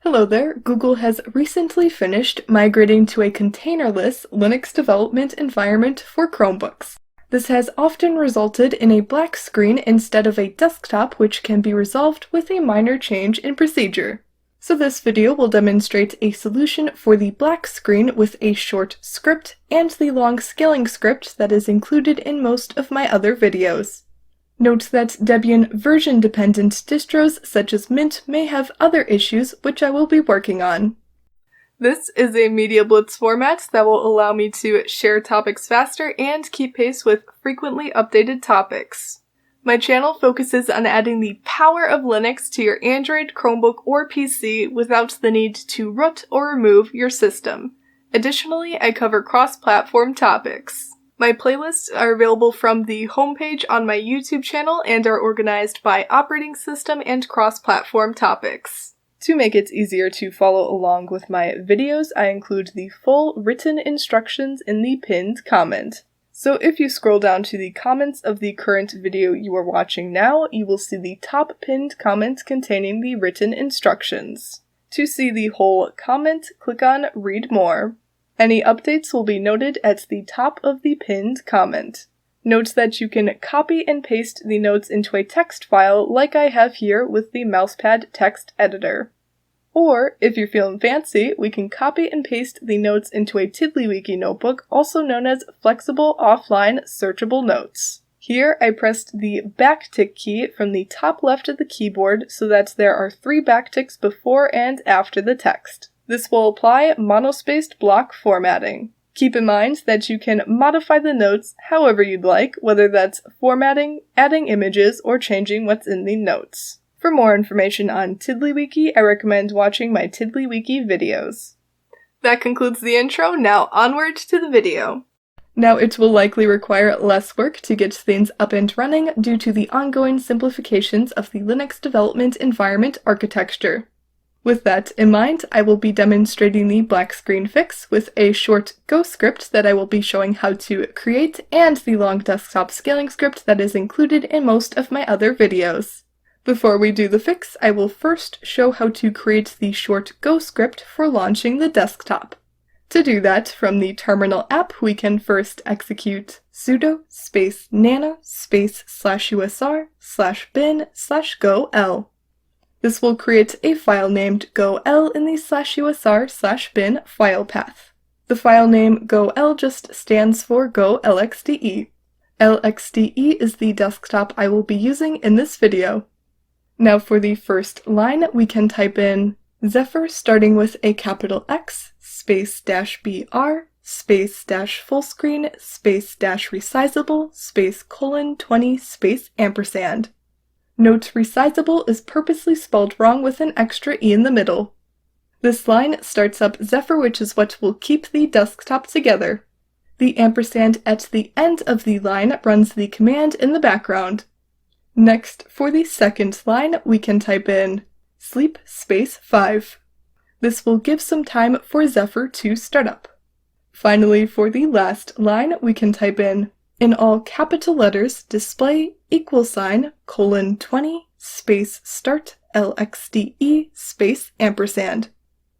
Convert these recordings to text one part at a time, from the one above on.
Hello there, Google has recently finished migrating to a containerless Linux development environment for Chromebooks. This has often resulted in a black screen instead of a desktop, which can be resolved with a minor change in procedure. So this video will demonstrate a solution for the black screen with a short script and the long scaling script that is included in most of my other videos. Note that Debian version-dependent distros such as Mint may have other issues which I will be working on. This is a Media Blitz format that will allow me to share topics faster and keep pace with frequently updated topics. My channel focuses on adding the power of Linux to your Android, Chromebook, or PC without the need to root or remove your system. Additionally, I cover cross-platform topics. My playlists are available from the homepage on my YouTube channel and are organized by operating system and cross-platform topics. To make it easier to follow along with my videos, I include the full written instructions in the pinned comment. So if you scroll down to the comments of the current video you are watching now, you will see the top pinned comment containing the written instructions. To see the whole comment, click on Read More. Any updates will be noted at the top of the pinned comment. Note that you can copy and paste the notes into a text file like I have here with the mousepad text editor. Or, if you're feeling fancy, we can copy and paste the notes into a TiddlyWiki notebook, also known as Flexible Offline Searchable Notes. Here, I pressed the backtick key from the top left of the keyboard so that there are 3 backticks before and after the text. This will apply monospaced block formatting. Keep in mind that you can modify the notes however you'd like, whether that's formatting, adding images, or changing what's in the notes. For more information on TiddlyWiki, I recommend watching my TiddlyWiki videos. That concludes the intro, now onward to the video. Now it will likely require less work to get things up and running due to the ongoing simplifications of the Linux development environment architecture. With that in mind, I will be demonstrating the black screen fix with a short Go script that I will be showing how to create and the long desktop scaling script that is included in most of my other videos. Before we do the fix, I will first show how to create the short Go script for launching the desktop. To do that, from the terminal app, we can first execute sudo space nano space /usr/bin/gol. This will create a file named gol in the /usr/bin file path. The file name gol just stands for go-lxde. LXDE is the desktop I will be using in this video. Now for the first line, we can type in Zephyr starting with a capital X, space -br, space -fullscreen, space -resizable, space :20, space ampersand. Note resizable is purposely spelled wrong with an extra E in the middle. This line starts up Zephyr, which is what will keep the desktop together. The ampersand at the end of the line runs the command in the background. Next, for the second line, we can type in sleep space 5. This will give some time for Zephyr to start up. Finally, for the last line, we can type in all capital letters, display $:20 space start LXDE space ampersand.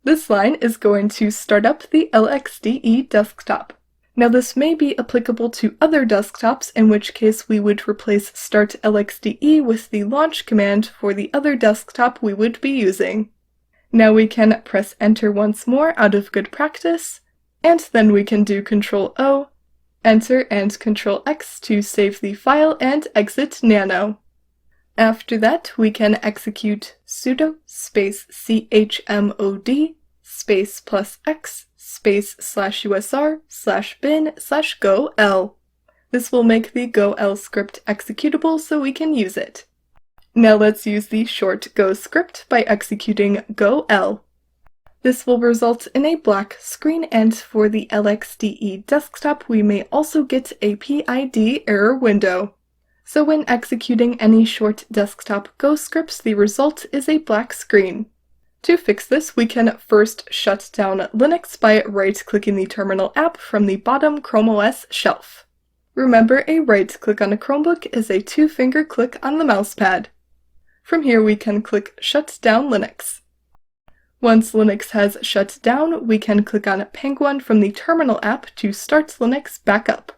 This line is going to start up the LXDE desktop. Now this may be applicable to other desktops, in which case we would replace start LXDE with the launch command for the other desktop we would be using. Now we can press enter once more out of good practice, and then we can do Ctrl-O, enter and Ctrl-X to save the file and exit nano. After that, we can execute sudo space chmod space +x space /usr/bin/gol. This will make the gol script executable so we can use it. Now let's use the short Go script by executing gol. This will result in a black screen, and for the LXDE desktop we may also get a PID error window. So when executing any short desktop Go scripts, the result is a black screen. To fix this, we can first shut down Linux by right-clicking the terminal app from the bottom Chrome OS shelf. Remember, a right-click on a Chromebook is a 2-finger click on the mousepad. From here we can click Shut Down Linux. Once Linux has shut down, we can click on Penguin from the Terminal app to start Linux back up.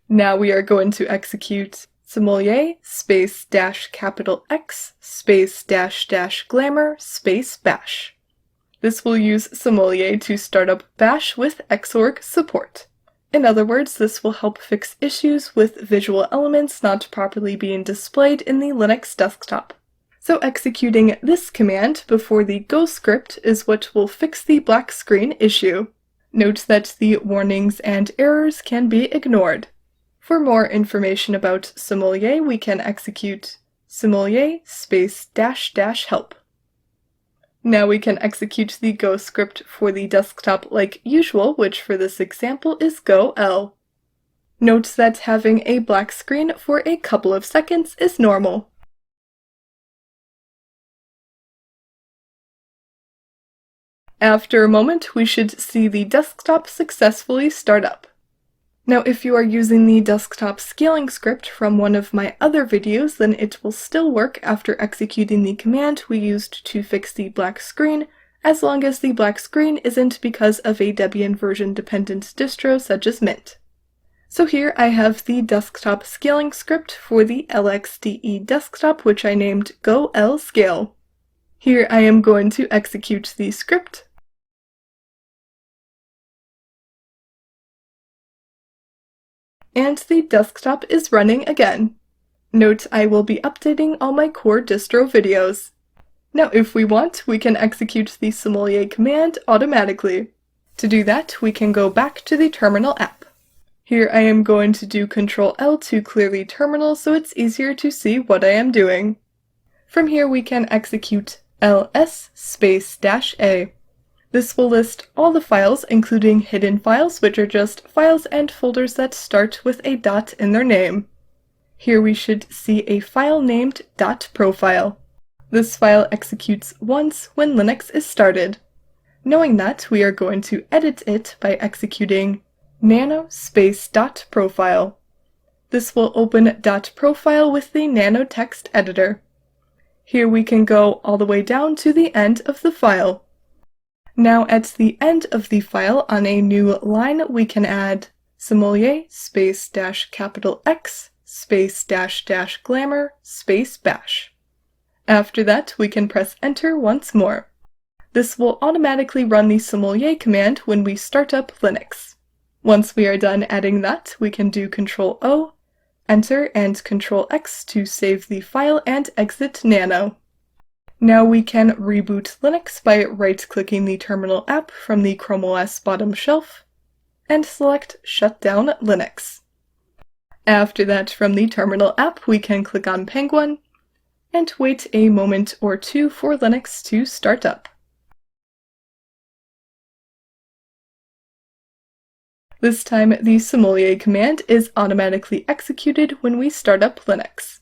Now we are going to execute sommelier space capital X space glamour space bash. This will use sommelier to start up bash with Xorg support. In other words, this will help fix issues with visual elements not properly being displayed in the Linux desktop. So executing this command before the go script is what will fix the black screen issue. Note that the warnings and errors can be ignored. For more information about sommelier, we can execute sommelier space help. Now we can execute the go script for the desktop like usual, which for this example is go-l. Note that having a black screen for a couple of seconds is normal. After a moment, we should see the desktop successfully start up. Now, if you are using the desktop scaling script from one of my other videos, then it will still work after executing the command we used to fix the black screen, as long as the black screen isn't because of a Debian version-dependent distro such as Mint. So here I have the desktop scaling script for the LXDE desktop, which I named go-l scale. Here I am going to execute the script. And the desktop is running again. Note I will be updating all my core distro videos. Now if we want, we can execute the sommelier command automatically. To do that, we can go back to the Terminal app. Here I am going to do Ctrl-L to clear the terminal so it's easier to see what I am doing. From here we can execute ls space -a. This will list all the files, including hidden files, which are just files and folders that start with a dot in their name. Here we should see a file named .profile. This file executes once when Linux is started. Knowing that, we are going to edit it by executing nano space .profile. This will open .profile with the nano text editor. Here we can go all the way down to the end of the file. Now at the end of the file on a new line we can add sommelier space capital X space glamour space bash. After that we can press enter once more. This will automatically run the sommelier command when we start up Linux. Once we are done adding that, we can do Ctrl-O, enter, and Ctrl-X to save the file and exit nano. Now we can reboot Linux by right-clicking the Terminal app from the Chrome OS bottom shelf and select Shut Down Linux. After that, from the Terminal app, we can click on Penguin and wait a moment or two for Linux to start up. This time, the sommelier command is automatically executed when we start up Linux.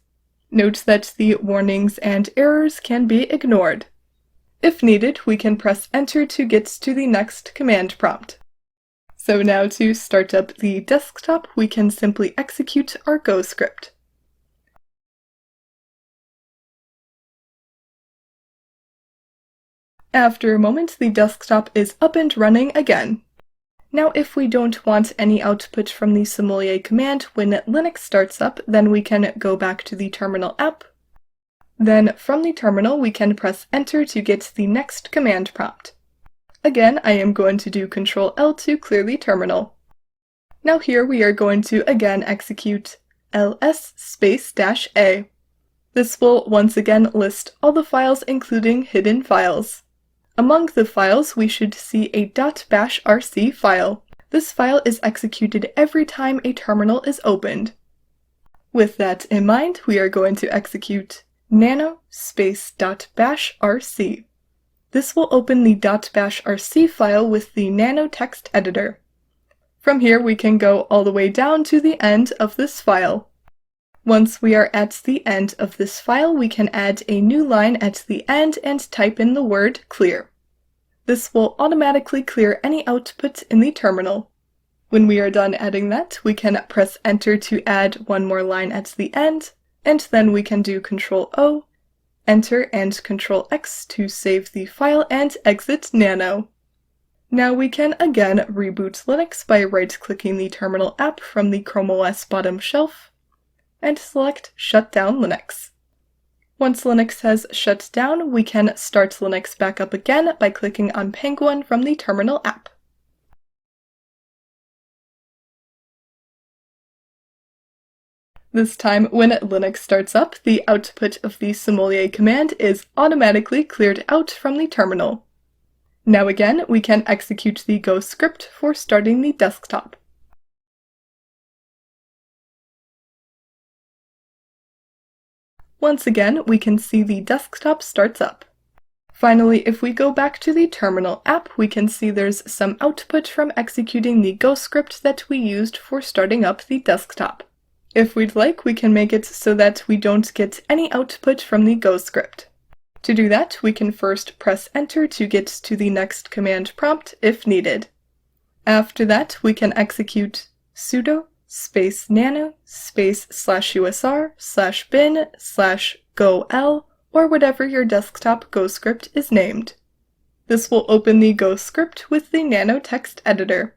Note that the warnings and errors can be ignored. If needed, we can press enter to get to the next command prompt. So now to start up the desktop, we can simply execute our go script. After a moment, the desktop is up and running again. Now if we don't want any output from the sommelier command when Linux starts up, then we can go back to the Terminal app. Then from the terminal we can press enter to get the next command prompt. Again, I am going to do Ctrl-L to clear the terminal. Now here we are going to again execute ls space -a. This will once again list all the files including hidden files. Among the files, we should see a .bashrc file. This file is executed every time a terminal is opened. With that in mind, we are going to execute nano space .bashrc. This will open the .bashrc file with the nano text editor. From here, we can go all the way down to the end of this file. Once we are at the end of this file, we can add a new line at the end and type in the word clear. This will automatically clear any output in the terminal. When we are done adding that, we can press enter to add one more line at the end, and then we can do Ctrl-O, Enter, and Ctrl-X to save the file and exit nano. Now we can again reboot Linux by right-clicking the terminal app from the Chrome OS bottom shelf and select Shut Down Linux. Once Linux has shut down, we can start Linux back up again by clicking on Penguin from the terminal app. This time, when Linux starts up, the output of the sommelier command is automatically cleared out from the terminal. Now again, we can execute the Go script for starting the desktop. Once again, we can see the desktop starts up. Finally, if we go back to the terminal app, we can see there's some output from executing the Go script that we used for starting up the desktop. If we'd like, we can make it so that we don't get any output from the Go script. To do that, we can first press Enter to get to the next command prompt if needed. After that, we can execute sudo space nano space /usr/bin/gol or whatever your desktop Go script is named. This will open the Go script with the nano text editor.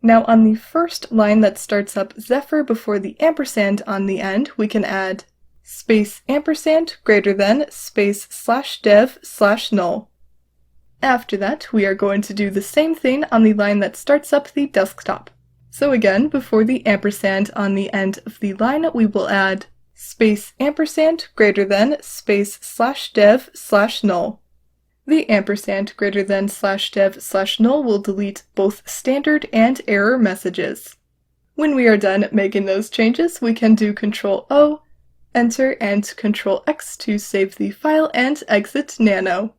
Now on the first line that starts up Zephyr before the ampersand on the end, we can add space ampersand greater than space /dev/null. After that, we are going to do the same thing on the line that starts up the desktop. So again, before the ampersand on the end of the line, we will add space ampersand greater than space /dev/null. The ampersand greater than /dev/null will delete both standard and error messages. When we are done making those changes, we can do Ctrl-O, Enter, and Ctrl-X to save the file and exit nano.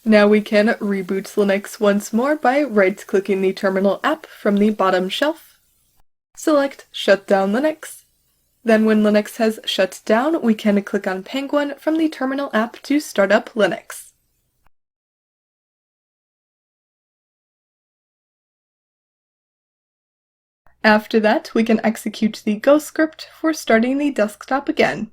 Now we can reboot Linux once more by right-clicking the terminal app from the bottom shelf. Select Shut Down Linux. Then when Linux has shut down, we can click on Penguin from the terminal app to start up Linux. After that, we can execute the Go script for starting the desktop again.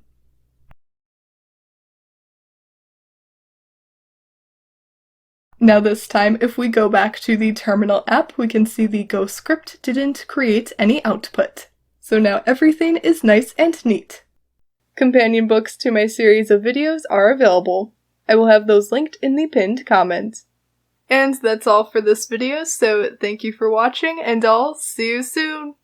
Now this time, if we go back to the terminal app, we can see the Go script didn't create any output. So now everything is nice and neat. Companion books to my series of videos are available. I will have those linked in the pinned comment. And that's all for this video, so thank you for watching, and I'll see you soon!